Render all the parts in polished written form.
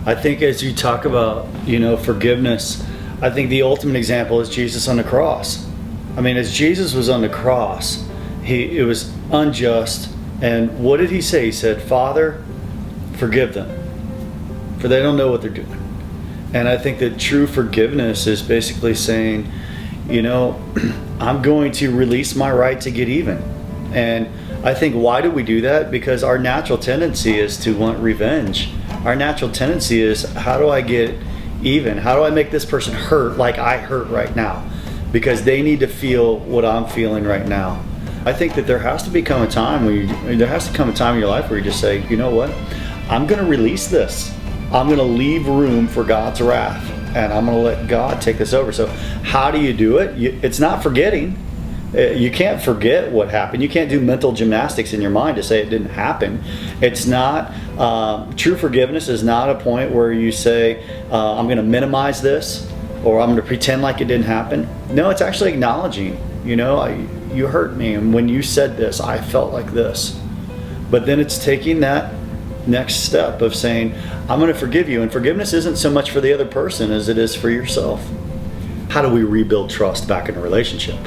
I think as you talk about, forgiveness, I think the ultimate example is Jesus on the cross. I mean, as Jesus was on the cross, it was unjust. And what did he say? He said, Father, forgive them, for they don't know what they're doing. And I think that true forgiveness is basically saying, I'm going to release my right to get even. And I think, why do we do that? Because our natural tendency is to want revenge. Our natural tendency is, how do I get even? How do I make this person hurt like I hurt right now? Because they need to feel what I'm feeling right now. I think that there has to come a time in your life where you just say, you know what? I'm going to release this. I'm going to leave room for God's wrath, and I'm going to let God take this over. So how do you do it? It's not forgetting. You can't forget what happened. You can't do mental gymnastics in your mind to say it didn't happen. It's not, true forgiveness is not a point where you say, I'm going to minimize this, or I'm going to pretend like it didn't happen. No, it's actually acknowledging, you hurt me, and when you said this, I felt like this. But then it's taking that next step of saying, I'm going to forgive you. And forgiveness isn't so much for the other person as it is for yourself. How do we rebuild trust back in a relationship?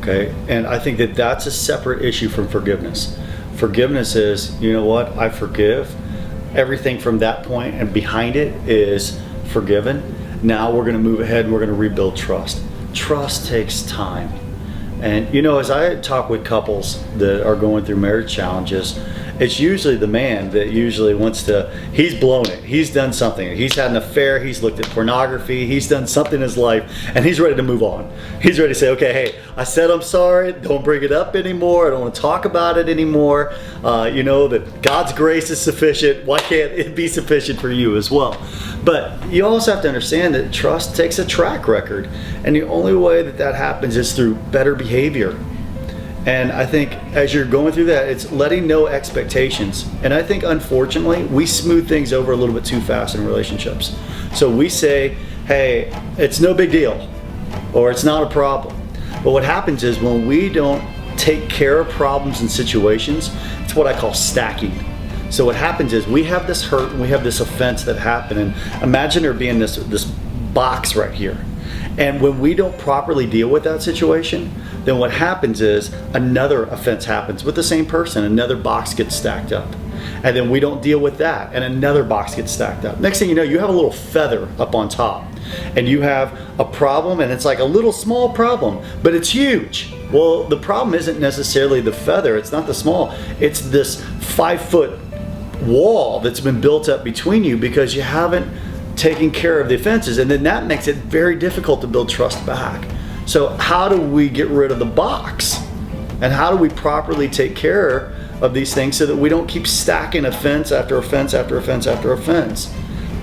Okay, and I think that that's a separate issue from forgiveness. Forgiveness is, you know what, I forgive. Everything from that point and behind it is forgiven. Now we're going to move ahead and we're going to rebuild trust. Trust takes time. And as I talk with couples that are going through marriage challenges, it's usually the man that usually he's blown it. He's done something. He's had an affair. He's looked at pornography. He's done something in his life, and he's ready to move on. He's ready to say, okay, hey, I said I'm sorry. Don't bring it up anymore. I don't want to talk about it anymore. That God's grace is sufficient. Why can't it be sufficient for you as well? But you also have to understand that trust takes a track record, and the only way that happens is through better behavior. And I think as you're going through that, it's letting no expectations. And I think, unfortunately, we smooth things over a little bit too fast in relationships. So we say, hey, it's no big deal, or it's not a problem. But what happens is, when we don't take care of problems and situations, it's what I call stacking. So what happens is, we have this hurt and we have this offense that happened. And imagine there being this box right here. And when we don't properly deal with that situation, then what happens is another offense happens with the same person. Another box gets stacked up. And then we don't deal with that, and another box gets stacked up. Next thing you know, you have a little feather up on top. And you have a problem, and it's like a little small problem, but it's huge. Well, the problem isn't necessarily the feather. It's not the small. It's this 5-foot wall that's been built up between you because you haven't taking care of the offenses, and then that makes it very difficult to build trust back. So how do we get rid of the box? And how do we properly take care of these things so that we don't keep stacking offense after offense after offense after offense?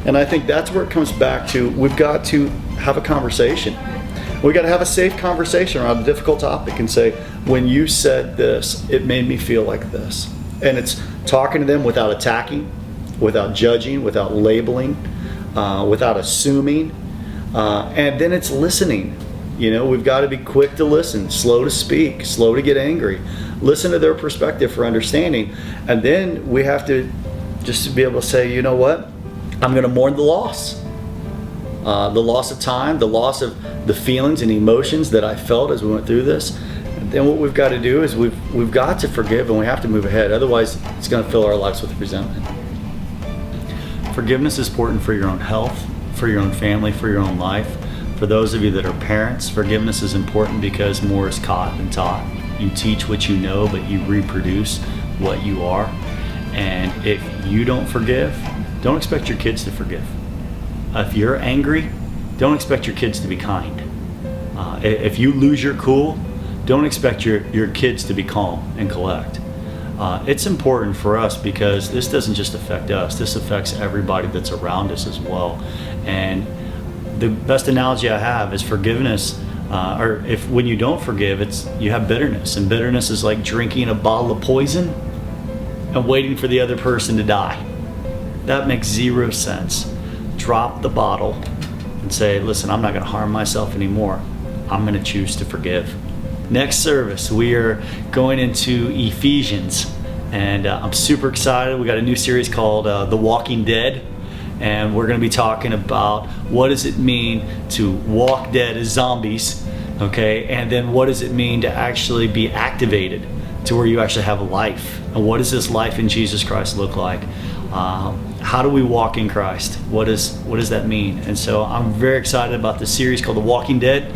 And I think that's where it comes back to, we've got to have a conversation. We've got to have a safe conversation around a difficult topic and say, when you said this, it made me feel like this. And it's talking to them without attacking, without judging, without labeling, without assuming, and then it's listening. We've got to be quick to listen, slow to speak, slow to get angry, listen to their perspective for understanding, and then we have to just be able to say, you know what, I'm going to mourn the loss of time, the loss of the feelings and emotions that I felt as we went through this. And then what we've got to do is we've got to forgive, and we have to move ahead. Otherwise, it's going to fill our lives with resentment. Forgiveness is important for your own health, for your own family, for your own life. For those of you that are parents, forgiveness is important because more is caught than taught. You teach what you know, but you reproduce what you are. And if you don't forgive, don't expect your kids to forgive. If you're angry, don't expect your kids to be kind. If you lose your cool, don't expect your kids to be calm and collect. It's important for us because this doesn't just affect us, this affects everybody that's around us as well. And the best analogy I have is forgiveness, or if when you don't forgive, you have bitterness, and bitterness is like drinking a bottle of poison and waiting for the other person to die. That makes zero sense. Drop the bottle and say, listen, I'm not going to harm myself anymore. I'm going to choose to forgive. Next service, we are going into Ephesians, and I'm super excited. We got a new series called The Walking Dead, and we're going to be talking about what does it mean to walk dead as zombies, okay, and then what does it mean to actually be activated to where you actually have a life, and what does this life in Jesus Christ look like? How do we walk in Christ? What does that mean? And so I'm very excited about this series called The Walking Dead,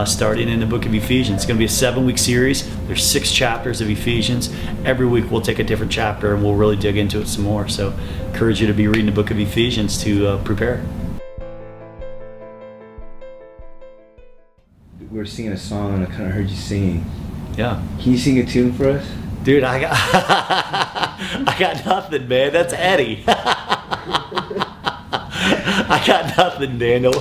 starting in the book of Ephesians. It's going to be a 7-week series. There's 6 chapters of Ephesians. Every week we'll take a different chapter and we'll really dig into it some more. So I encourage you to be reading the book of Ephesians to prepare. We were singing a song and I kind of heard you singing. Yeah. Can you sing a tune for us? Dude, I got nothing, man. That's Eddie. I got nothing, Daniel.